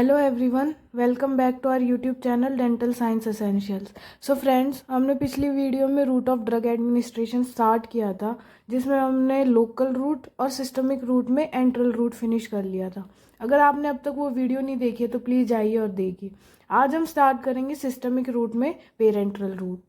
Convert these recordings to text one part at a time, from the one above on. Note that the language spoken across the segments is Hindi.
Hello everyone, welcome back to our YouTube channel dental science essentials. So friends, हमने पिछली वीडियो में route of drug administration start किया था, जिसमें हमने लोकल रूट और सिस्टमिक रूट में एंट्रल रूट फिनिश कर लिया था। अगर आपने अब तक वो वीडियो नहीं देखी है तो प्लीज़ जाइए और देखिए। आज हम स्टार्ट करेंगे सिस्टमिक रूट में पेरेंट्रल रूट,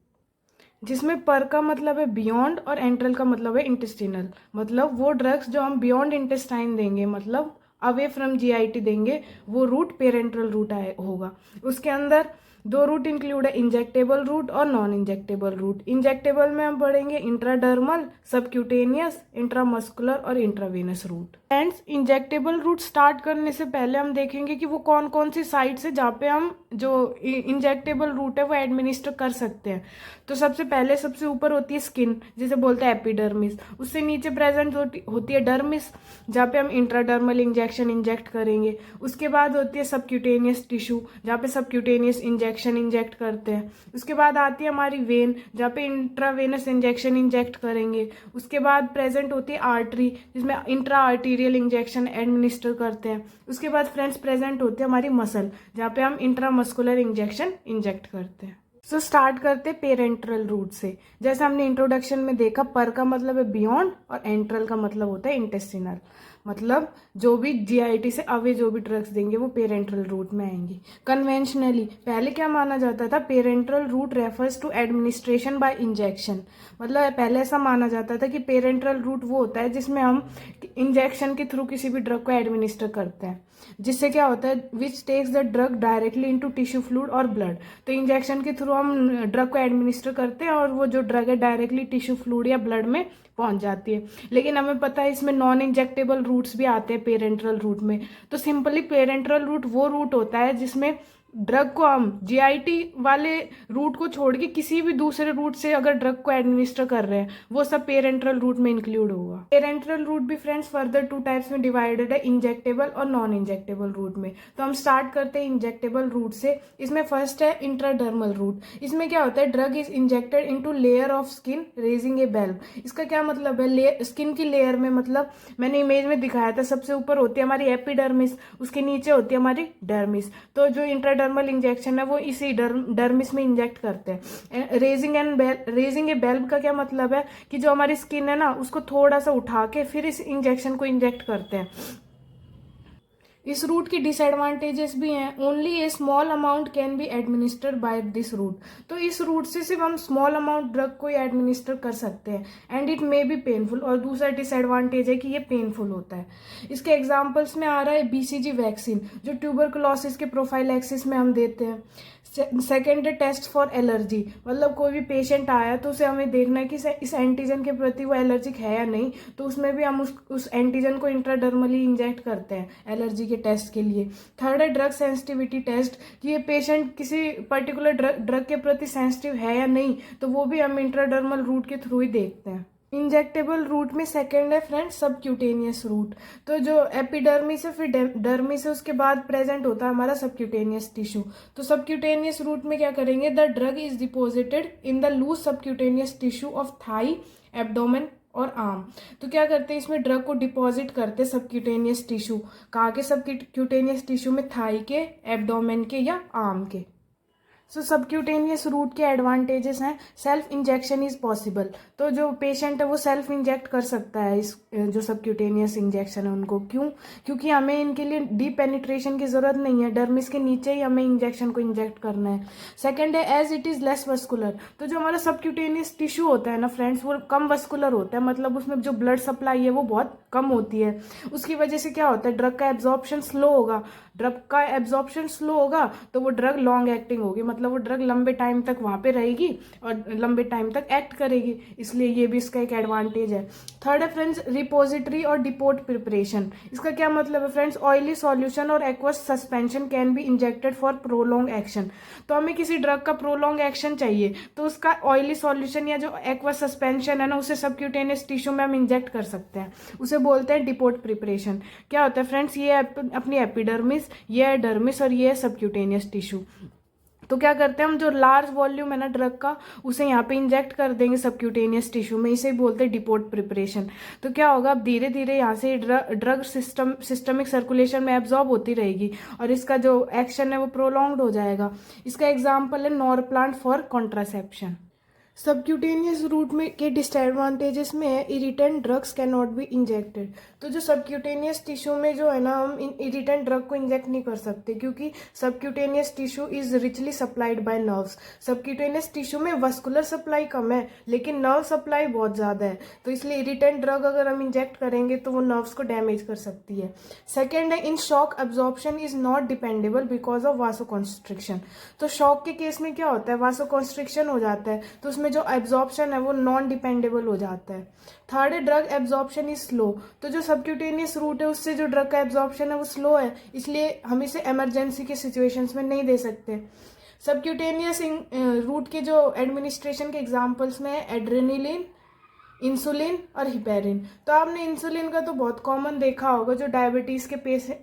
जिसमें पर का मतलब है बियॉन्ड और एंट्रल का मतलब है इंटेस्टिनल। मतलब वो ड्रग्स जो हम बियॉन्ड इंटेस्टाइन देंगे, मतलब अवे फ्रॉम जीआईटी देंगे, वो रूट पेरेंट्रल रूट होगा। उसके अंदर दो रूट इंक्लूड है, इंजेक्टेबल रूट और नॉन इंजेक्टेबल रूट। इंजेक्टेबल में हम पढ़ेंगे इंट्राडर्मल, सबक्यूटेनियस, इंट्रामस्कुलर और intravenous route. Friends, injectable route start करने से पहले हम देखेंगे कि वो कौन कौन सी साइट्स है जहाँ पे हम जो इंजेक्टेबल रूट है वो एडमिनिस्टर कर सकते हैं। तो सबसे पहले सबसे ऊपर होती है स्किन, जिसे बोलते हैं एपिडर्मिस। उससे नीचे प्रेजेंट होती है डर्मिस, जहाँ पे हम इंट्राडर्मल इंजेक्शन इंजेक्ट करेंगे। उसके बाद होती है सबक्यूटेनियस टिश्यू, जहाँ पे सबक्यूटेनियस इंजेक्शन इंजेक्ट करते हैं। उसके बाद आती है हमारी वेन, जहाँ पे इंट्रावेनस इंजेक्शन इंजेक्ट करेंगे। उसके बाद प्रेजेंट होती है आर्टरी, जिसमें इंट्रा आर्टीरियल इंजेक्शन एडमिनिस्टर करते हैं। उसके बाद फ्रेंड्स प्रेजेंट होती है हमारी मसल, जहाँ पे हम इंट्रामस्कुलर इंजेक्शन इंजेक्ट करते हैं। सो स्टार्ट करते पेरेंट्रल रूट से। जैसे हमने इंट्रोडक्शन में देखा, पर का मतलब है बियॉन्ड और एंट्रल का मतलब होता है इंटेस्टिनल। मतलब जो भी जीआईटी से अवे जो भी ड्रग्स देंगे वो पेरेंट्रल रूट में आएंगी। कन्वेंशनली पहले क्या माना जाता था, parenteral route refers to administration by injection. मतलब पहले ऐसा माना जाता था कि पेरेंट्रल रूट वो होता है जिसमें हम इंजेक्शन के थ्रू किसी भी ड्रग को एडमिनिस्टर करते हैं। जिससे क्या होता है, which takes the drug directly into tissue fluid और ब्लड। तो इंजेक्शन के थ्रू हम ड्रग को एडमिनिस्टर करते हैं और वो जो ड्रग है डायरेक्टली टिश्यू फ्लूइड या ब्लड में पहुंच जाती है। लेकिन हमें पता है इसमें नॉन इंजेक्टेबल रूट्स भी आते हैं पेरेंट्रल रूट में। तो सिंपली पेरेंट्रल रूट वो रूट होता है जिसमें ड्रग को हम जीआईटी वाले रूट को छोड़ के किसी भी दूसरे रूट से अगर ड्रग को एडमिनिस्टर कर रहे हैं, वो सब पेरेंट्रल रूट में इंक्लूड होगा। पेरेंट्रल रूट भी फ्रेंड्स फर्दर टू टाइप्स में डिवाइडेड है, इंजेक्टेबल और नॉन इंजेक्टेबल रूट में। तो हम स्टार्ट करते हैं इंजेक्टेबल रूट से। इसमें फर्स्ट है इंट्राडर्मल रूट। इसमें क्या होता है, drug is injected into layer of skin raising a bleb. इसका क्या मतलब है, स्किन की लेयर में, मतलब मैंने इमेज में दिखाया था, सबसे ऊपर होती है हमारी एपिडर्मिस, उसके नीचे होती है हमारी डर्मिस। तो जो इंट्राडर्मल इंजेक्शन है वो इसी डर्मिस में इंजेक्ट करते हैं। रेजिंग ए बेल्व का क्या मतलब है कि जो हमारी स्किन है ना, उसको थोड़ा सा उठा के फिर इस इंजेक्शन को इंजेक्ट करते हैं। इस रूट की डिसएडवांटेजेस भी हैं। Only a small amount can be administered by this route. तो इस रूट से सिर्फ हम स्मॉल अमाउंट ड्रग को एडमिनिस्टर कर सकते हैं, and it may be painful. और दूसरा डिसएडवांटेज है कि ये पेनफुल होता है। इसके एग्जांपल्स में आ रहा है बीसीजी वैक्सीन, जो ट्यूबरकुलोसिस के प्रोफाइलैक्सिस में हम देते हैं। सेकेंड है टेस्ट फॉर एलर्जी। मतलब कोई भी पेशेंट आया तो उसे हमें देखना है कि इस एंटीजन के प्रति वो एलर्जिक है या नहीं, तो उसमें भी हम उस एंटीजन को इंट्राडर्मली इंजेक्ट करते हैं एलर्जी के टेस्ट के लिए। थर्ड है ड्रग सेंसिटिविटी टेस्ट, कि ये पेशेंट किसी पर्टिकुलर ड्रग के प्रति सेंसिटिव है या नहीं, तो वो भी हम इंट्राडर्मल रूट के थ्रू ही देखते हैं। इंजेक्टेबल रूट में सेकेंड है फ्रेंड्स सबक्यूटेनियस रूट। तो जो एपिडर्मिस है फिर डर्मिस है, उसके बाद प्रेजेंट होता है हमारा सबक्यूटेनियस टिश्यू। तो सबक्यूटेनियस रूट में क्या करेंगे, the drug is deposited in the loose subcutaneous tissue of thigh, abdomen और आर्म। तो क्या करते हैं, इसमें ड्रग को डिपॉजिट करते हैं सबक्यूटेनियस टिश्यू। कहाँ के सबक्यूटेनियस टिश्यू में, थाई के, एब्डोमेन के या आर्म के। सो सबक्यूटेनियस रूट के एडवांटेजेस हैं, सेल्फ इंजेक्शन इज पॉसिबल। तो जो पेशेंट है वो सेल्फ इंजेक्ट कर सकता है इस जो सबक्यूटेनियस इंजेक्शन है उनको। क्यों? क्योंकि हमें इनके लिए डीप पेनिट्रेशन की जरूरत नहीं है, डर्मिस के नीचे ही हमें इंजेक्शन को इंजेक्ट करना है। सेकेंड है as it is less vascular. तो जो हमारा सबक्यूटेनियस टिश्यू होता है ना फ्रेंड्स, वो कम वस्कुलर होता है, मतलब उसमें जो ब्लड सप्लाई है वो बहुत कम होती है। उसकी वजह से क्या होता है, ड्रग का एब्जॉर्प्शन स्लो होगा। ड्रग का एब्जॉर्प्शन स्लो होगा तो वो ड्रग लॉन्ग एक्टिंग होगी, मतलब वो ड्रग लंबे टाइम तक वहां पे रहेगी और लंबे टाइम तक एक्ट करेगी। इसलिए ये भी इसका एक एडवांटेज है। थर्ड है फ्रेंड्स रिपोजिटरी और डिपोट प्रिपरेशन। इसका क्या मतलब है फ्रेंड्स, ऑयली सॉल्यूशन और aqueous suspension can be injected for prolong action. तो हमें किसी ड्रग का प्रोलॉन्ग एक्शन चाहिए तो उसका ऑयली सॉल्यूशन या जो एक्वस सस्पेंशन है ना, उसे सबक्यूटेनियस टिश्यू में हम इंजेक्ट कर सकते हैं। उसे बोलते हैं डिपोट प्रिपरेशन। क्या होता है फ्रेंड्स, ये अपनी एपिडर्मिस, ये है डर्मिस और ये है सबक्यूटेनियस टिश्यू। तो क्या करते हैं हम, जो लार्ज वॉल्यूम है ना ड्रग का, उसे यहाँ पे इंजेक्ट कर देंगे सबक्यूटेनियस टिश्यू में, इसे बोलते हैं डिपोट प्रिपरेशन। तो क्या होगा, अब धीरे धीरे यहाँ से ड्रग सिस्टमिक सर्कुलेशन में एब्जॉर्ब होती रहेगी और इसका जो एक्शन है वो प्रोलॉन्ग्ड हो जाएगा। इसका एग्जाम्पल है नॉरप्लांट फॉर कॉन्ट्रासेप्शन। सबक्यूटेनियस रूट में के डिसएडवांटेजेस में है, irritant drugs can not be injected. तो जो सबक्यूटेनियस टिश्यू में जो है ना, हम इरिटेंट ड्रग को इंजेक्ट नहीं कर सकते क्योंकि subcutaneous tissue is richly supplied by nerves. Subcutaneous tissue में वस्कुलर सप्लाई कम है लेकिन नर्व सप्लाई बहुत ज़्यादा है, तो इसलिए इरिटेंट ड्रग अगर हम इंजेक्ट करेंगे तो वो नर्व्स को डैमेज कर सकती है। सेकेंड है, in shock absorption is not dependable because of vasoconstriction. तो शॉक के केस में क्या होता है, वासोकॉन्स्ट्रिक्शन हो जाता है, तो उसमें जो एब्जॉर्प्शन है वो नॉन डिपेंडेबल हो जाता है। थर्ड है, ड्रग एब्जॉर्प्शन इज स्लो। तो जो सबक्यूटेनियस रूट है उससे जो ड्रग का एब्जॉर्प्शन है वो स्लो है, इसलिए हम इसे इमरजेंसी के सिचुएशंस में नहीं दे सकते। सबक्यूटेनियस रूट के जो एडमिनिस्ट्रेशन के एग्जांपल्स में है एड्रेनलिन, इंसुलिन और हिपेरिन। तो आपने इंसुलिन का तो बहुत कॉमन देखा होगा, जो डायबिटीज़ के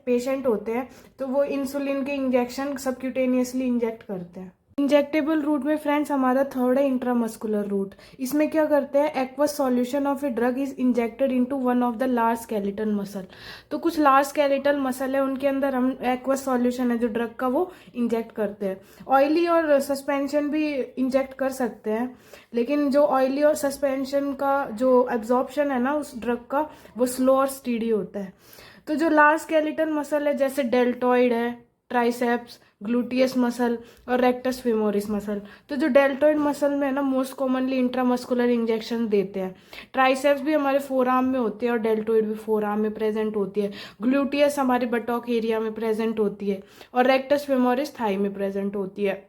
पेशेंट होते हैं तो वो इंसुलिन के इंजेक्शन सबक्यूटेनियसली इंजेक्ट करते हैं। इंजेक्टेबल रूट में फ्रेंड्स हमारा थर्ड है इंट्रामस्कुलर रूट। इसमें क्या करते हैं, aqueous solution of A drug is injected into one of the large skeletal muscle. तो कुछ लार्ज स्केलेटल मसल है उनके अंदर हम एक्वस सॉल्यूशन है जो ड्रग का वो इंजेक्ट करते हैं। ऑयली और सस्पेंशन भी इंजेक्ट कर सकते हैं, लेकिन जो ऑयली और सस्पेंशन का जो एब्जॉर्प्शन है ना उस ड्रग का वो स्लो और स्टीडी होता है। तो जो लार्ज स्केलेटल मसल है जैसे डेल्टॉइड है, ट्राइसेप्स, ग्लूटियस मसल और रेक्टस फेमोरिस मसल। तो जो डेल्टॉइड मसल में है ना मोस्ट कॉमनली इंट्रामस्कुलर इंजेक्शन देते हैं। ट्राइसेप्स भी हमारे फोरआर्म में होती है और डेल्टॉइड भी फोरआर्म में प्रेजेंट होती है। ग्लूटियस हमारे बटॉक एरिया में प्रेजेंट होती है और रेक्टस फेमोरिस थाई में प्रेजेंट होती है।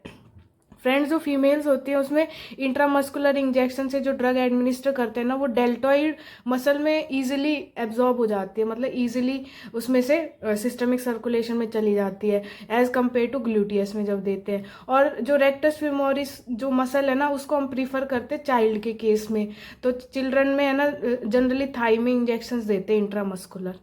फ्रेंड्स, जो फीमेल्स होती है उसमें इंट्रामस्कुलर इंजेक्शन से जो ड्रग एडमिनिस्टर करते हैं ना वो डेल्टॉइड मसल में इजीली एब्जॉर्ब हो जाती है, मतलब इजीली उसमें से सिस्टमिक सर्कुलेशन में चली जाती है एज कम्पेयर टू ग्लूटियस में जब देते हैं। और जो रेक्टस फेमोरिस जो मसल है ना उसको हम प्रीफर करते हैं चाइल्ड के केस में। तो चिल्ड्रन में है ना जनरली थाई में इंजेक्शंस देते हैं इंट्रामस्कुलर।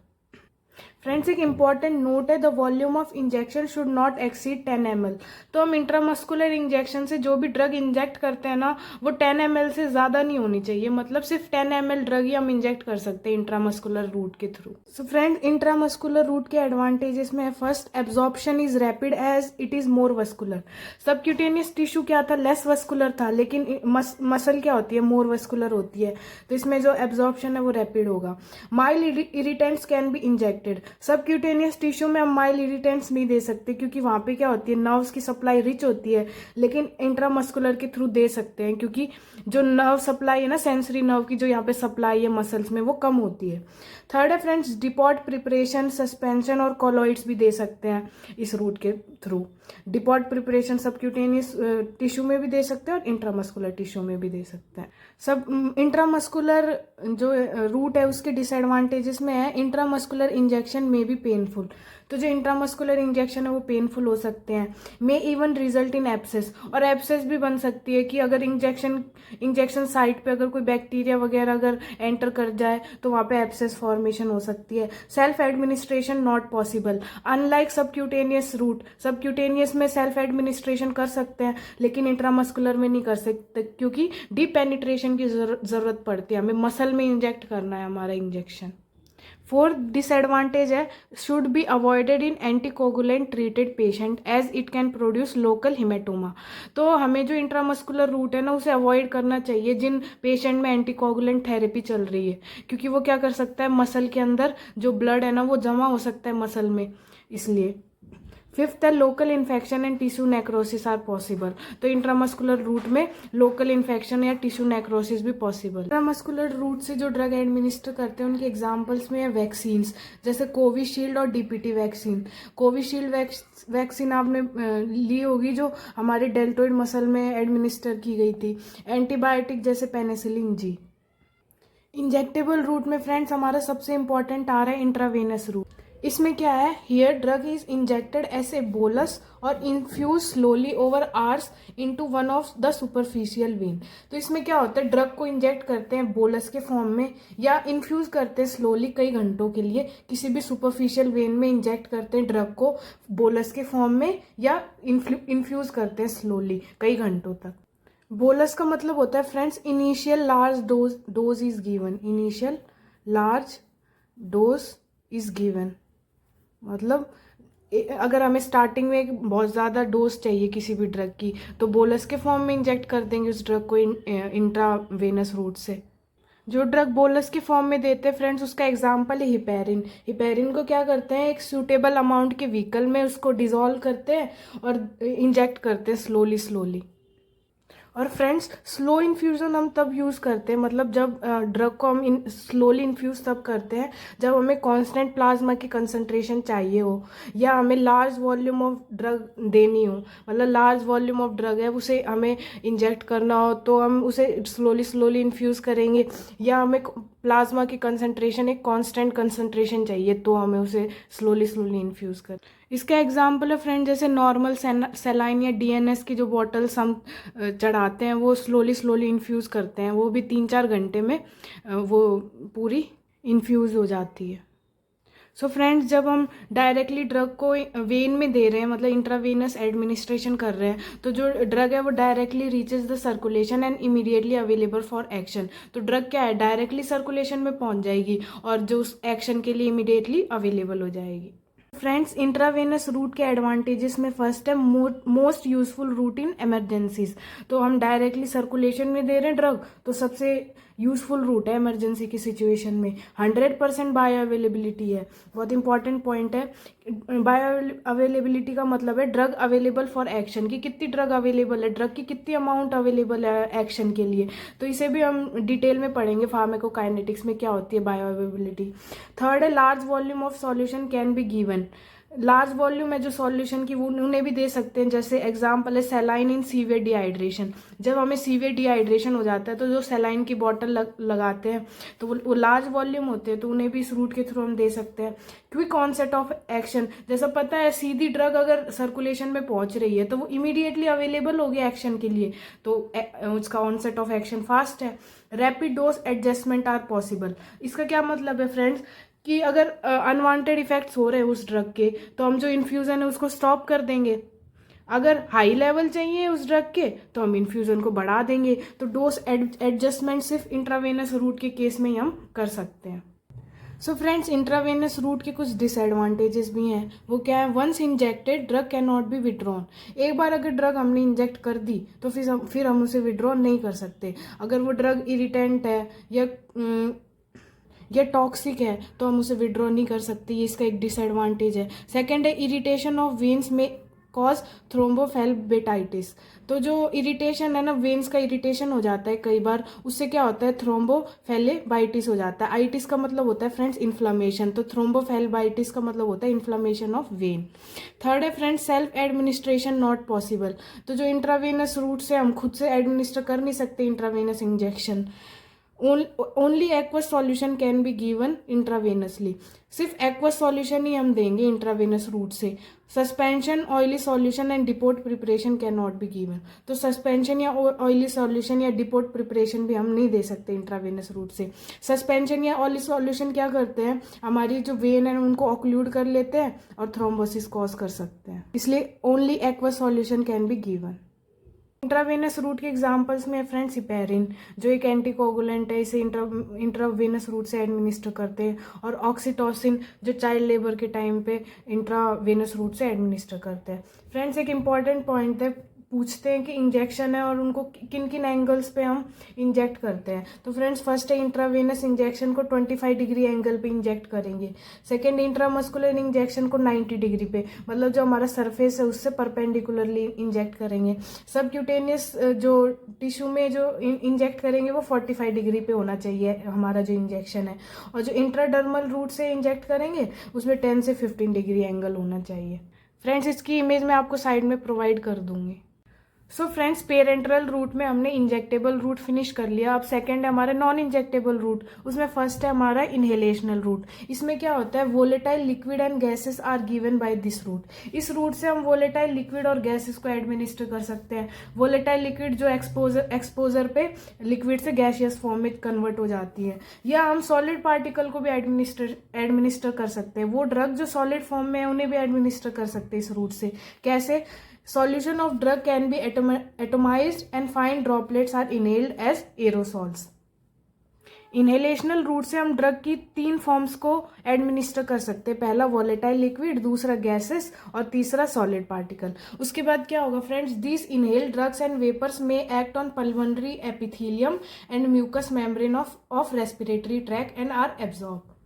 फ्रेंड्स, एक इंपॉर्टेंट नोट है, the volume of injection should not exceed 10 ml। तो हम इंट्रामस्कुलर इंजेक्शन से जो भी ड्रग इंजेक्ट करते हैं ना वो 10 ml से ज़्यादा नहीं होनी चाहिए, मतलब सिर्फ 10 ml ड्रग ही हम इंजेक्ट कर सकते हैं इंट्रामस्कुलर रूट के थ्रू। सो फ्रेंड्स, इंट्रामस्कुलर रूट के एडवांटेजेस में first, absorption is rapid as it is more vascular. Subcutaneous tissue क्या था, लेस वस्कुलर था, लेकिन मसल क्या होती है, मोर वस्कुलर होती है, तो इसमें जो एब्जॉर्प्शन है वो रैपिड होगा। Mild irritants can be injected. Subcutaneous tissue में हम माइल्ड इरिटेंट्स नहीं दे सकते क्योंकि वहाँ पे क्या होती है, नर्व्स की सप्लाई रिच होती है, लेकिन इंट्रामस्कुलर के थ्रू दे सकते हैं क्योंकि जो नर्व सप्लाई है ना, सेंसरी नर्व की जो यहाँ पे सप्लाई है मसल्स में वो कम होती है। थर्ड है फ्रेंड्स, डिपॉट प्रिपरेशन, सस्पेंशन और कॉलॉइड्स भी दे सकते हैं इस रूट के through. Depot preparation subcutaneous tissue में भी दे सकते हैं और इंट्रामस्कुलर टिश्यू में भी दे सकते हैं। सब इंट्रामस्कुलर जो रूट है उसके डिसएडवांटेजेस में है, इंट्रामस्कुलर इंजेक्शन में भी पेनफुल। तो जो इंट्रामस्कुलर इंजेक्शन है वो पेनफुल हो सकते हैं, may even result in abscess, और एब्सेस भी बन सकती है कि अगर इंजेक्शन साइट पे अगर कोई बैक्टीरिया वगैरह अगर एंटर कर जाए तो वहाँ पे एब्सेस फॉर्मेशन हो सकती है। Self administration not possible, unlike subcutaneous route. Subcutaneous में सेल्फ एडमिनिस्ट्रेशन कर सकते हैं लेकिन इंट्रामस्कुलर में नहीं कर सकते क्योंकि डीप पेनिट्रेशन की जरूरत पड़ती है, हमें मसल में इंजेक्ट करना है हमारा इंजेक्शन। फोर्थ डिसएडवांटेज है, should be avoided in anticoagulant treated patient as it can produce local haematoma. तो हमें जो इंट्रामस्कुलर रूट है ना उसे अवॉइड करना चाहिए जिन पेशेंट में एंटीकोगुलेंट थेरेपी चल रही है, क्योंकि वो क्या कर सकता है, मसल के अंदर जो ब्लड है ना वो जमा हो सकता है मसल में, इसलिए। फिफ्थ है, local infection and tissue necrosis are possible. तो इंट्रामस्कुलर रूट में लोकल इन्फेक्शन या टिश्यू नेक्रोसिस भी पॉसिबल। इंट्रामस्कुलर रूट से जो ड्रग एडमिनिस्टर करते हैं उनके एग्जांपल्स में है वैक्सीन्स, जैसे कोविशील्ड और डीपीटी वैक्सीन। कोविशील्ड वैक्सीन आपने ली होगी जो हमारे डेल्टोइड मसल में एडमिनिस्टर की गई थी। एंटीबायोटिक जैसे पेनिसिलिन जी। इंजेक्टेबल रूट में फ्रेंड्स हमारा सबसे इंपॉर्टेंट आ रहा है इंट्रावेनस रूट। इसमें क्या है, here drug is injected as a bolus और infuse slowly over hours into one of the superficial vein. तो इसमें क्या होता है, ड्रग को इंजेक्ट करते हैं बोलस के फॉर्म में या इन्फ्यूज करते हैं स्लोली कई घंटों के लिए, किसी भी सुपरफिशियल वेन में इंजेक्ट करते हैं ड्रग को बोलस के फॉर्म में या इन्फ्यूज करते हैं स्लोली कई घंटों तक। बोलस का मतलब होता है friends initial large dose is given, initial large dose is given मतलब अगर हमें स्टार्टिंग में एक बहुत ज़्यादा डोज चाहिए किसी भी ड्रग की तो बोलस के फॉर्म में इंजेक्ट कर देंगे उस ड्रग को इंट्रावेनस रूट से। जो ड्रग बोलस के फॉर्म में देते हैं फ्रेंड्स उसका एग्जांपल है हिपेरिन। हिपेरिन को क्या करते हैं, एक सूटेबल अमाउंट के व्हीकल में उसको डिजोल्व करते हैं और इंजेक्ट करते हैं स्लोली स्लोली। और फ्रेंड्स स्लो इन्फ्यूज़न हम तब यूज़ करते हैं, मतलब जब ड्रग को हम स्लोली इन्फ्यूज़ तब करते हैं जब हमें कांस्टेंट प्लाज्मा की कंसंट्रेशन चाहिए हो या हमें लार्ज वॉल्यूम ऑफ ड्रग देनी हो, मतलब लार्ज वॉल्यूम ऑफ ड्रग है उसे हमें इंजेक्ट करना हो तो हम उसे स्लोली स्लोली इन्फ्यूज़ करेंगे, या हमें प्लाज्मा की कंसंट्रेशन एक कांस्टेंट कंसंट्रेशन चाहिए तो हमें उसे स्लोली स्लोली इन्फ्यूज़ कर। इसका एग्जाम्पल है फ्रेंड जैसे नॉर्मल सेलाइन या डीएनएस की जो बॉटल्स हम चढ़ाते हैं वो स्लोली स्लोली इन्फ्यूज़ करते हैं, वो भी 3-4 घंटे में वो पूरी इन्फ्यूज़ हो जाती है। सो फ्रेंड्स जब हम डायरेक्टली ड्रग को वेन में दे रहे हैं मतलब इंट्रावेनस एडमिनिस्ट्रेशन कर रहे हैं तो जो ड्रग है वो directly reaches the circulation and immediately available for action. तो ड्रग क्या है, डायरेक्टली सर्कुलेशन में पहुंच जाएगी और जो उस एक्शन के लिए इमीडिएटली अवेलेबल हो जाएगी। फ्रेंड्स इंट्रावेनस रूट के एडवांटेजेस में फर्स्ट है मोस्ट यूजफुल रूट इन इमरजेंसीज। तो हम डायरेक्टली सर्कुलेशन में दे रहे हैं ड्रग तो सबसे यूजफुल रूट है इमरजेंसी की सिचुएशन में। 100% बायो अवेलेबिलिटी है, बहुत इंपॉर्टेंट पॉइंट है। बायो अवेलेबिलिटी का मतलब है ड्रग अवेलेबल फॉर एक्शन, की कितनी ड्रग अवेलेबल है, ड्रग की कितनी अमाउंट अवेलेबल है एक्शन के लिए। तो इसे भी हम डिटेल में पढ़ेंगे फार्माकोकाइनेटिक्स में क्या होती है बायो अवेलेबिलिटी। थर्ड है large volume of solution can be given. Large volume है जो सॉल्यूशन की वो उन्हें भी दे सकते हैं, जैसे एग्जांपल है सेलाइन इन सीवियर डिहाइड्रेशन। जब हमें सीवियर डिहाइड्रेशन हो जाता है तो जो सेलाइन की बॉटल लगाते हैं तो वो लार्ज वॉल्यूम होते हैं तो उन्हें भी इस रूट के थ्रू हम दे सकते हैं। क्विक ऑनसेट ऑफ एक्शन, जैसा पता है सीधी ड्रग अगर सर्कुलेशन में पहुंच रही है तो वो इमीडिएटली अवेलेबल होगी एक्शन के लिए तो उसका ऑनसेट ऑफ एक्शन फास्ट है। Rapid dose adjustment are possible. इसका क्या मतलब है फ्रेंड्स कि अगर अनवांटेड इफेक्ट्स हो रहे हैं उस ड्रग के तो हम जो इन्फ्यूज़न है उसको स्टॉप कर देंगे। अगर हाई लेवल चाहिए उस ड्रग के तो हम इन्फ्यूज़न को बढ़ा देंगे। तो डोज एडजस्टमेंट सिर्फ इंट्रावेनस रूट के केस में ही हम कर सकते हैं। सो फ्रेंड्स इंट्रावेनस रूट के कुछ डिसएडवांटेजेस भी हैं। वो क्या है, once injected drug can not be withdrawn. एक बार अगर ड्रग हमने इंजेक्ट कर दी तो फिर हम उसे विड्रॉ नहीं कर सकते। अगर वो ड्रग इरिटेंट है या टॉक्सिक है तो हम उसे विड्रॉ नहीं कर सकते, ये इसका एक डिसएडवांटेज है। सेकंड है इरिटेशन ऑफ वेन्स में कॉज थ्रोम्बोफेल्बेटाइटिस। तो जो इरिटेशन है ना, वेन्स का इरिटेशन हो जाता है कई बार, उससे क्या होता है थ्रोम्बोफेलेबाइटिस हो जाता है। आइटिस का मतलब होता है फ्रेंड्स इन्फ्लामेशन, तो थ्रोम्बोफेलेबाइटिस का मतलब होता है इन्फ्लामेशन ऑफ वेन। थर्ड है friends self administration not possible. तो जो इंट्रावेनस रूट से हम खुद से एडमिनिस्टर कर नहीं सकते intravenous injection. Only aqueous solution can be given intravenously. सिर्फ एक्वस सॉल्यूशन ही हम देंगे इंट्रावेनस रूट से। Suspension oily solution and depot preparation can not be given. तो सस्पेंशन या ऑयली सॉल्यूशन या डिपोट प्रिपरेशन भी हम नहीं दे सकते इंट्रावेनस रूट से। सस्पेंशन या ऑयली सॉल्यूशन क्या करते हैं, हमारी जो वेन है उनको ऑक्लूड कर लेते हैं और थ्रोम्बोसिस कॉज कर सकते हैं, इसलिए only aqueous solution can be given. Intravenous route के एग्जांपल्स में फ्रेंड्स हिपेरिन जो एक एंटीकोगुलेंट है, इसे इंट्रावेनस रूट से एडमिनिस्टर करते हैं, और ऑक्सीटोसिन जो चाइल्ड लेबर के टाइम पे इंट्रावेनस रूट से एडमिनिस्टर करते हैं। फ्रेंड्स एक इंपॉर्टेंट पॉइंट है, पूछते हैं कि इंजेक्शन है और उनको किन किन एंगल्स पे हम इंजेक्ट करते हैं। तो फ्रेंड्स फर्स्ट है इंट्रावेनस इंजेक्शन को 25 डिग्री एंगल पे इंजेक्ट करेंगे। सेकंड इंट्रामस्कुलर इंजेक्शन को 90 डिग्री पे, मतलब जो हमारा सरफेस है उससे परपेंडिकुलरली इंजेक्ट करेंगे। सबक्यूटेनियस जो टिश्यू में जो इंजेक्ट करेंगे वो 45 डिग्री पे होना चाहिए हमारा जो इंजेक्शन है, और जो इंट्राडर्मल रूट से इंजेक्ट करेंगे उसमें 10 से 15 डिग्री एंगल होना चाहिए। फ्रेंड्स इसकी इमेज मैं आपको साइड में प्रोवाइड कर दूंगी। सो फ्रेंड्स, पेरेंट्रल रूट में हमने इंजेक्टेबल रूट फिनिश कर लिया। अब सेकंड है हमारा नॉन इंजेक्टेबल रूट। उसमें फर्स्ट है हमारा इनहेलेशनल रूट। इसमें क्या होता है, volatile liquid and gases are given by this route. इस रूट से हम वोलेटाइल लिक्विड और गैसेस को एडमिनिस्टर कर सकते हैं। वोलेटाइल लिक्विड जो एक्सपोजर पे लिक्विड से गैसियस फॉर्म में कन्वर्ट हो जाती है, या हम सॉलिड पार्टिकल को भी एडमिनिस्टर कर सकते हैं। वो ड्रग जो सॉलिड फॉर्म में है उन्हें भी एडमिनिस्टर कर सकते हैं इस रूट से। कैसे? Solution of drug can be atomized and fine droplets are inhaled as aerosols. Inhalational route से हम ड्रग की 3 फॉर्म्स को एडमिनिस्टर कर सकते हैं। पहला वॉलेटाइल लिक्विड, दूसरा गैसेस और तीसरा सॉलिड पार्टिकल। उसके बाद क्या होगा friends, this inhaled drugs and vapours में act on pulmonary epithelium and mucus membrane of respiratory tract and are absorb.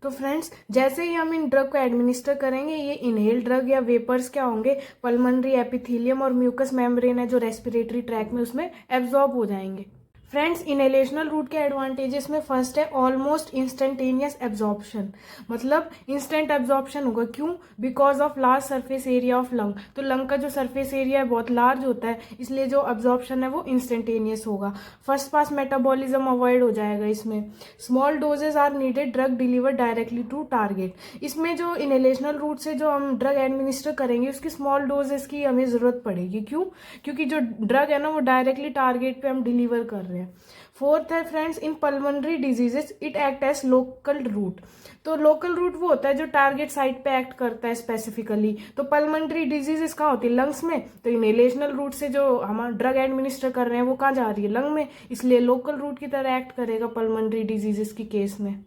तो फ्रेंड्स, जैसे ही हम इन ड्रग को एडमिनिस्टर करेंगे, ये इनहेल ड्रग या वेपर्स क्या होंगे, पल्मोनरी एपिथेलियम और म्यूकस मेम्ब्रेन है जो रेस्पिरेटरी ट्रैक में, उसमें एब्जॉर्ब हो जाएंगे। फ्रेंड्स, इनहेलेशनल रूट के एडवांटेजेस में फर्स्ट है ऑलमोस्ट इंस्टेंटेनियस एब्जॉर्प्शन। मतलब इंस्टेंट एब्जॉर्प्शन होगा। क्यों? Because of large surface area of lung. तो लंग का जो सरफेस एरिया है बहुत लार्ज होता है, इसलिए जो एब्जॉर्प्शन है वो इंस्टेंटेनियस होगा। फर्स्ट पास मेटाबॉलिज्म अवॉइड हो जाएगा इसमें। Small doses are needed, drug deliver directly to target. इसमें जो इनहेलेशनल रूट से जो हम ड्रग एडमिनिस्टर करेंगे उसकी स्मॉल डोजेस की हमें जरूरत पड़ेगी। क्यों? क्योंकि जो ड्रग है ना वो डायरेक्टली टारगेट पे हम डिलीवर कर रहे हैं। फोर्थ है friends, in pulmonary diseases it act as local route. तो लोकल रूट वो होता है जो टारगेट साइट पे एक्ट करता है स्पेसिफिकली। तो पल्मोनरी डिजीजेस कहाँ होती है? लंग्स में। तो इनहेलेशनल रूट से जो हम ड्रग एडमिनिस्टर कर रहे हैं वो कहाँ जा रही है? लंग में। इसलिए लोकल रूट की तरह एक्ट करेगा पल्मोनरी डिजीजेस की केस में।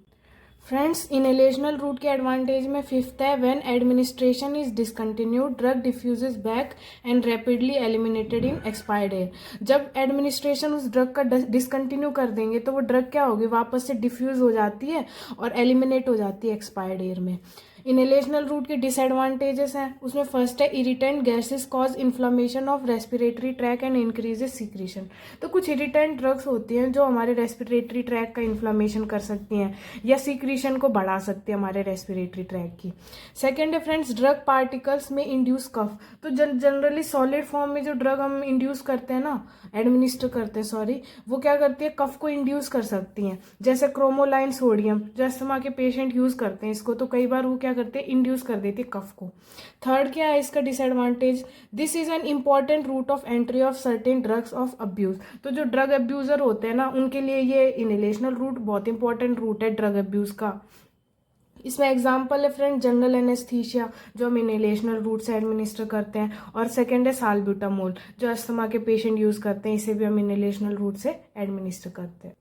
फ्रेंड्स, इनहेलेशनल रूट के एडवांटेज में फिफ्थ है, when administration is discontinued drug diffuses back and rapidly eliminated in expired air. जब एडमिनिस्ट्रेशन उस ड्रग का डिसकंटिन्यू कर देंगे तो वो ड्रग क्या होगी, वापस से डिफ्यूज हो जाती है और एलिमिनेट हो जाती है एक्सपायर्ड एयर में। इनहेलेशनल रूट के डिसएडवांटेजेस हैं, उसमें फर्स्ट है irritant gases cause inflammation of respiratory tract and increases secretion. तो कुछ इरिटेंट ड्रग्स होती हैं जो हमारे रेस्पिरेटरी ट्रैक का इन्फ्लामेशन कर सकती हैं या सीक्रेशन को बढ़ा सकती है हमारे रेस्पिरेटरी ट्रैक की। सेकेंड है फ्रेंड्स, ड्रग पार्टिकल्स में इंड्यूस कफ। तो जनरली सॉलिड फॉर्म में जो ड्रग हम इंड्यूस करते हैं ना, एडमिनिस्टर करते हैं सॉरी, वो क्या करती है, कफ को इंड्यूस कर सकती हैं। जैसे क्रोमोलाइन सोडियम जो अस्थमा के पेशेंट यूज करते हैं इसको, तो कई बार वो क्या करते हैं, इंड्यूस कर देती है कफ को। थर्ड क्या है इसका disadvantage, this is an important route of entry of certain drugs of abuse. तो जो ड्रग अब्यूजर होते हैं ना उनके लिए ये इनहेलेशनल रूट बहुत इंपॉर्टेंट रूट है ड्रग अब्यूज का। इसमें एग्जाम्पल है फ्रेंड जनरल एनेस्थीसिया जो हम इनहेलेशनल रूट से एडमिनिस्टर करते हैं, और सेकेंड है साल्ब्यूटामोल जो अस्थमा के पेशेंट यूज करते हैं, इसे भी हम इनहेलेशनल रूट से एडमिनिस्टर करते हैं।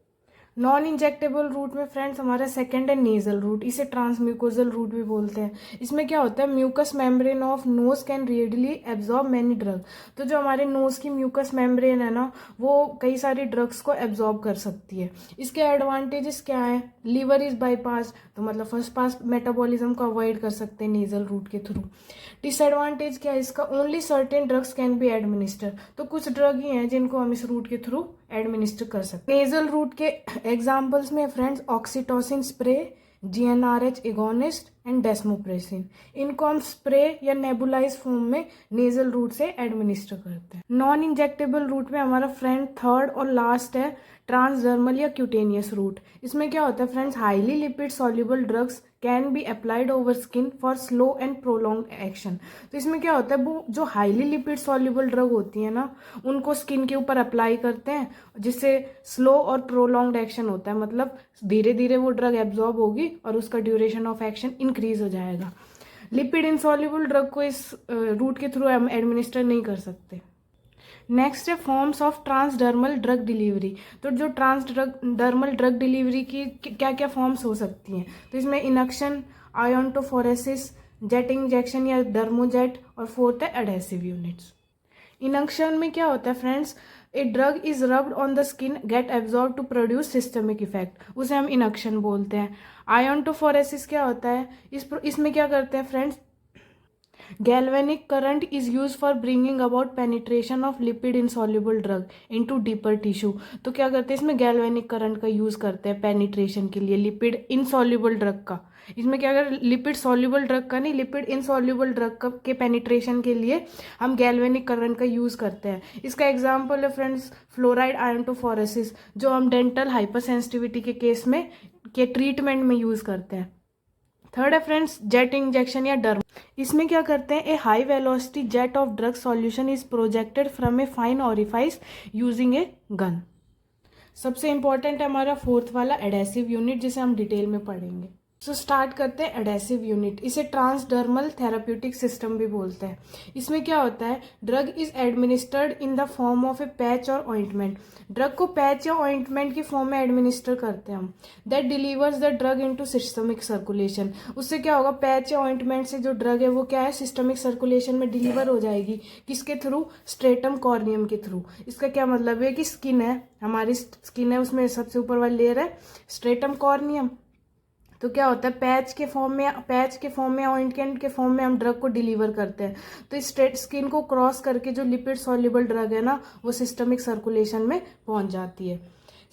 नॉन इंजेक्टेबल रूट में फ्रेंड्स हमारा सेकेंड है नेजल रूट, इसे ट्रांसम्यूकोजल रूट भी बोलते हैं। इसमें क्या होता है, mucous membrane of nose can readily absorb many drug. तो जो हमारे नोज की म्यूकस मेम्ब्रेन है ना वो कई सारी ड्रग्स को एब्जॉर्ब कर सकती है। इसके एडवांटेजेस क्या है, लीवर इज बाईपास, तो मतलब फर्स्ट पास मेटाबॉलिज्म को अवॉइड कर सकते हैं नेजल रूट के थ्रू। डिसएडवांटेज क्या है इसका, only certain drugs can be administer. तो कुछ ड्रग ही हैं जिनको हम इस रूट के थ्रू एडमिनिस्टर कर सकते हैं। नेजल रूट के एग्जाम्पल्स में friends oxytocin spray, GnRH agonist and desmopressin, इनको हम स्प्रे या नेबुलाइज फॉर्म में नेजल रूट से एडमिनिस्टर करते हैं। नॉन इंजेक्टेबल रूट में हमारा फ्रेंड थर्ड और लास्ट है ट्रांसडर्मल या क्यूटेनियस रूट। इसमें क्या होता है friends, highly lipid soluble drugs can be applied over skin for slow and prolong action. तो इसमें क्या होता है, वो जो हाईली लिपिड सॉल्युबल ड्रग होती है ना उनको स्किन के ऊपर अप्लाई करते हैं जिससे स्लो और प्रोलॉन्ग्ड एक्शन होता है। मतलब धीरे धीरे वो ड्रग एब्जॉर्ब होगी और उसका ड्यूरेशन ऑफ एक्शन इंक्रीज हो जाएगा। लिपिड इनसॉल्युबल ड्रग को इस रूट के थ्रू हम एडमिनिस्टर नहीं कर सकते। नेक्स्ट है forms of transdermal drug delivery. तो जो ट्रांसडर्मल ड्रग डिलीवरी की क्या क्या फॉर्म्स हो सकती हैं, तो इसमें इनक्शन, आयोंटोफोरेसिस, जेट इंजेक्शन या डर्मोजेट, और फोर्थ है एडहेसिव यूनिट्स। इनक्शन में क्या होता है friends, a drug is rubbed on the skin get absorb to produce systemic effect, उसे हम इनक्शन बोलते हैं। आयोंटोफोरेसिस क्या होता है, इसमें क्या करते हैं friends, galvanic current is use for bringing about penetration of lipid insoluble drug into deeper tissue. तो क्या करते हैं इसमें गैल्वेनिक करंट का यूज करते हैं पेनिट्रेशन के लिए, लिपिड इनसॉल्युबल ड्रग का। इसमें क्या कर, लिपिड सॉल्युबल ड्रग का नहीं, लिपिड इनसॉल्युबल ड्रग का के पेनिट्रेशन के लिए हम गैल्वेनिक करंट का यूज करते हैं। इसका एग्जांपल है फ्रेंड्स फ्लोराइड आयोनटोफोरेसिस, जो हम डेंटल हाइपरसेंसिटिविटी के केस में के ट्रीटमेंट में यूज करते हैं। थर्ड है फ्रेंड्स जेट इंजेक्शन या डर्म। इसमें क्या करते हैं, a high velocity jet of drug solution is projected from a fine orifice using a gun. सबसे इंपॉर्टेंट है हमारा फोर्थ वाला एडेसिव यूनिट, जिसे हम डिटेल में पढ़ेंगे। सो स्टार्ट करते हैं एडेसिव यूनिट। इसे ट्रांसडर्मल थेराप्यूटिक सिस्टम भी बोलते हैं। इसमें क्या होता है, drug is administered in the form of A patch और ऑइंटमेंट। ड्रग को पैच या ऑइंटमेंट की फॉर्म में एडमिनिस्टर करते हैं हम। That delivers the drug into systemic circulation. उससे क्या होगा, पैच या ऑइंटमेंट से जो ड्रग है वो क्या है, सिस्टमिक सर्कुलेशन में डिलीवर हो जाएगी। किसके थ्रू, स्ट्रेटम कॉर्नियम के थ्रू। इसका क्या मतलब है कि स्किन है, हमारी स्किन है, उसमें सबसे ऊपर वाली लेयर है स्ट्रेटम कॉर्नियम। तो क्या होता है, पैच के फॉर्म में ऑइंटमेंट के फॉर्म में हम ड्रग को डिलीवर करते हैं। तो इस स्ट्रेट स्किन को क्रॉस करके जो लिपिड सॉल्युबल ड्रग है ना, वो सिस्टमिक सर्कुलेशन में पहुंच जाती है।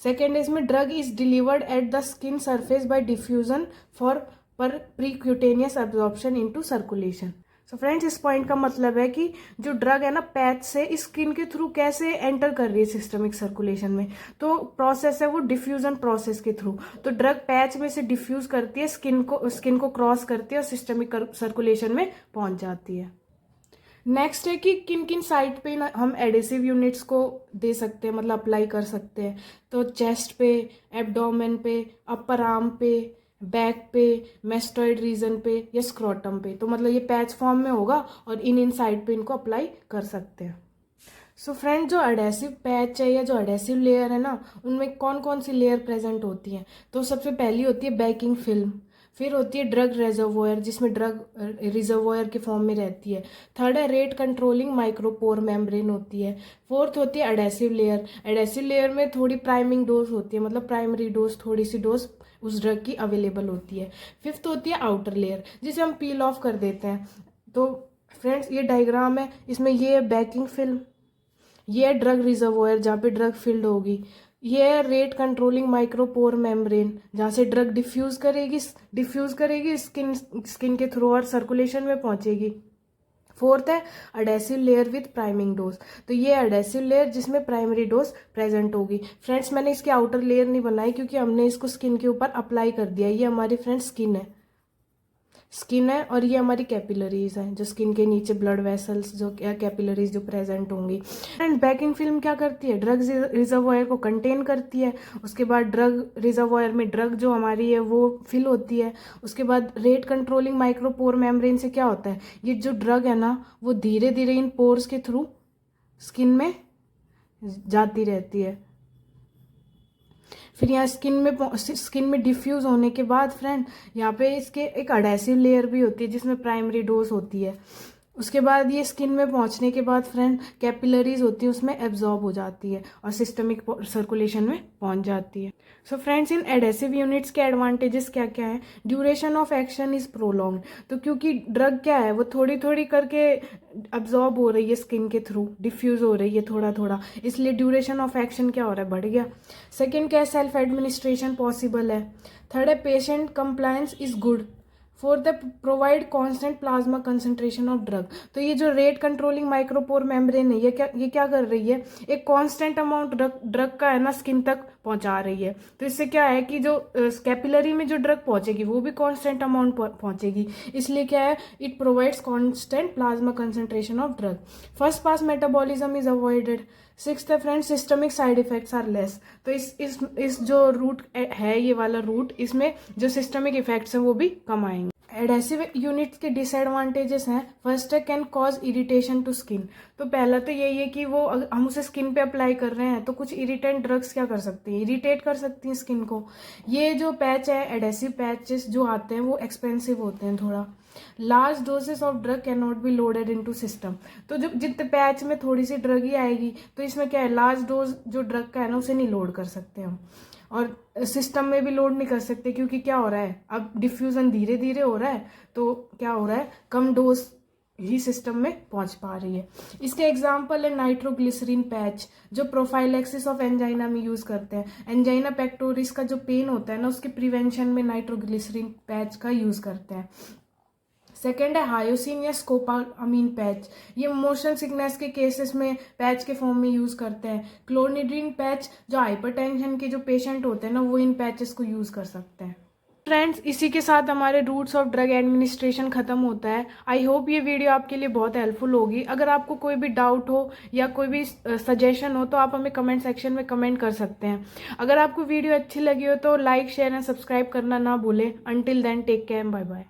सेकेंड, इसमें drug is delivered at the skin surface by diffusion for per percutaneous absorption into circulation. So friends, इस पॉइंट का मतलब है कि जो ड्रग है ना, पैच से स्किन के थ्रू कैसे एंटर कर रही है सिस्टमिक सर्कुलेशन में। तो प्रोसेस है वो डिफ्यूजन प्रोसेस के थ्रू। तो ड्रग पैच में से डिफ्यूज करती है, स्किन को क्रॉस करती है और सिस्टमिक सर्कुलेशन में पहुंच जाती है। नेक्स्ट है कि किन किन साइट पे हम एडेसिव यूनिट्स को दे सकते हैं, मतलब अप्लाई कर सकते हैं। तो चेस्ट पे, एब्डोमेन पे, अपर आर्म पे, बैक पे, मेस्टॉइड रीजन पे या स्क्रोटम पे। तो मतलब ये पैच फॉर्म में होगा और इन साइड पे इनको अप्लाई कर सकते हैं। सो फ्रेंड, जो एडेसिव पैच है या जो एडेसिव लेयर है ना, उनमें कौन कौन सी लेयर प्रेजेंट होती हैं। तो सबसे पहली होती है बैकिंग फिल्म, फिर होती है ड्रग रेजर्वोयर, जिसमें ड्रग रिजर्वोयर के फॉर्म में रहती है। थर्ड है रेट कंट्रोलिंग माइक्रोपोर मेम्ब्रेन होती है। फोर्थ होती है एडेसिव लेयर। एडेसिव लेयर में थोड़ी प्राइमिंग डोज होती है, मतलब प्राइमरी डोज, थोड़ी सी डोज उस ड्रग की अवेलेबल होती है। फिफ्थ होती है आउटर लेयर, जिसे हम पील ऑफ कर देते हैं। तो फ्रेंड्स, ये डायग्राम है, इसमें ये है बैकिंग फिल्म, ये है ड्रग रिजर्वोयर जहाँ पे ड्रग फिल्ड होगी, ये है रेट कंट्रोलिंग माइक्रोपोर मेम्ब्रेन जहाँ से ड्रग डिफ्यूज करेगी स्किन के थ्रू और सर्कुलेशन में पहुंचेगी। फोर्थ है adhesive layer with priming dose. तो ये अडेसिव लेयर जिसमें प्राइमरी डोज प्रेजेंट होगी। फ्रेंड्स, मैंने इसकी आउटर लेयर नहीं बनाई क्योंकि हमने इसको स्किन के ऊपर अप्लाई कर दिया। ये हमारी फ्रेंड्स स्किन है और ये हमारी कैपिलरीज हैं, जो स्किन के नीचे ब्लड वेसल्स जो कैपिलरीज जो प्रेजेंट होंगी। एंड बैकिंग फिल्म क्या करती है, ड्रग रिजर्वोयर को कंटेन करती है। उसके बाद ड्रग रिजर्वोयर में ड्रग जो हमारी है वो फिल होती है। उसके बाद रेट कंट्रोलिंग माइक्रोपोर मेम्ब्रेन से क्या होता है, ये जो ड्रग है ना, वो धीरे धीरे इन पोर्स के थ्रू स्किन में जाती रहती है। फिर यहाँ स्किन में डिफ्यूज होने के बाद फ्रेंड, यहाँ पे इसके एक अडेसिव लेयर भी होती है जिसमें प्राइमरी डोज होती है। उसके बाद ये स्किन में पहुंचने के बाद फ्रेंड कैपिलरीज होती है, उसमें एब्जॉर्ब हो जाती है और सिस्टमिक सर्कुलेशन में पहुंच जाती है। सो फ्रेंड्स, इन एडेसिव यूनिट्स के एडवांटेजेस क्या क्या है। Duration of action is prolong. तो क्योंकि ड्रग क्या है, वो थोड़ी थोड़ी करके अब्जॉर्ब हो रही है स्किन के थ्रू, डिफ्यूज हो रही है थोड़ा थोड़ा, इसलिए ड्यूरेशन ऑफ एक्शन क्या हो रहा है, बढ़ गया। सेकेंड क्या है, सेल्फ एडमिनिस्ट्रेशन पॉसिबल है। थर्ड है patient compliance is good. Fourth है provide constant plasma concentration of drug. तो ये जो रेट कंट्रोलिंग माइक्रोपोर मेम्ब्रेन है, ये क्या कर रही है, एक कांस्टेंट अमाउंट ड्रग का है ना स्किन तक पहुंचा रही है। तो इससे क्या है कि जो कैपिलरी में जो ड्रग पहुंचेगी वो भी कांस्टेंट अमाउंट पहुंचेगी। इसलिए क्या है, it provides constant plasma concentration of drug. First pass metabolism is avoided. Sixth है friends, systemic side effects are less. तो इस जो रूट है, ये वाला रूट, इसमें जो सिस्टमिक इफेक्ट्स हैं वो भी कम आएंगे। एडेसिव यूनिट्स के डिसएडवांटेजेस हैं। फर्स्ट है can cause irritation to skin. तो पहला तो यही है कि वो हम उसे स्किन पे अप्लाई कर रहे हैं तो कुछ इरिटेंट ड्रग्स क्या कर सकती हैं, इरिटेट कर सकती हैं स्किन को। ये जो पैच है, एडेसिव पैचेस जो आते हैं वो एक्सपेंसिव होते हैं थोड़ा। Large doses of drug can not be loaded into system. तो जो जितने पैच में थोड़ी सी ड्रग ही आएगी, तो इसमें क्या है, लार्ज डोज जो ड्रग का है ना उसे नहीं लोड कर सकते हम, और सिस्टम में भी लोड नहीं कर सकते क्योंकि क्या हो रहा है, अब डिफ्यूजन धीरे धीरे हो रहा है। तो क्या हो रहा है, कम डोज ही सिस्टम में पहुंच पा रही है। इसके एग्जाम्पल है नाइट्रोग्लिसरीन पैच, जो प्रोफाइलैक्सिस ऑफ एंजाइना में यूज करते हैं। एंजाइना पेक्टोरिस का जो पेन होता है ना, उसके प्रिवेंशन में नाइट्रोग्लिसरीन पैच का यूज करते हैं। सेकेंड है हायोसिन या स्कोपामीन पैच, ये मोशन सिकनेस के केसेस में पैच के फॉर्म में यूज करते हैं। क्लोनिड्रीन पैच, जो हाइपरटेंशन के जो पेशेंट होते हैं ना, वो इन पैचेस को यूज कर सकते हैं। फ्रेंड्स, इसी के साथ हमारे रूट्स ऑफ ड्रग एडमिनिस्ट्रेशन खत्म होता है। आई होप ये वीडियो आपके लिए बहुत हेल्पफुल होगी। अगर आपको कोई भी डाउट हो या कोई भी सजेशन हो तो आप हमें कमेंट सेक्शन में कमेंट कर सकते हैं। अगर आपको वीडियो अच्छी लगी हो तो लाइक, शेयर एंड सब्सक्राइब करना ना भूलें। Until then, take care, bye bye.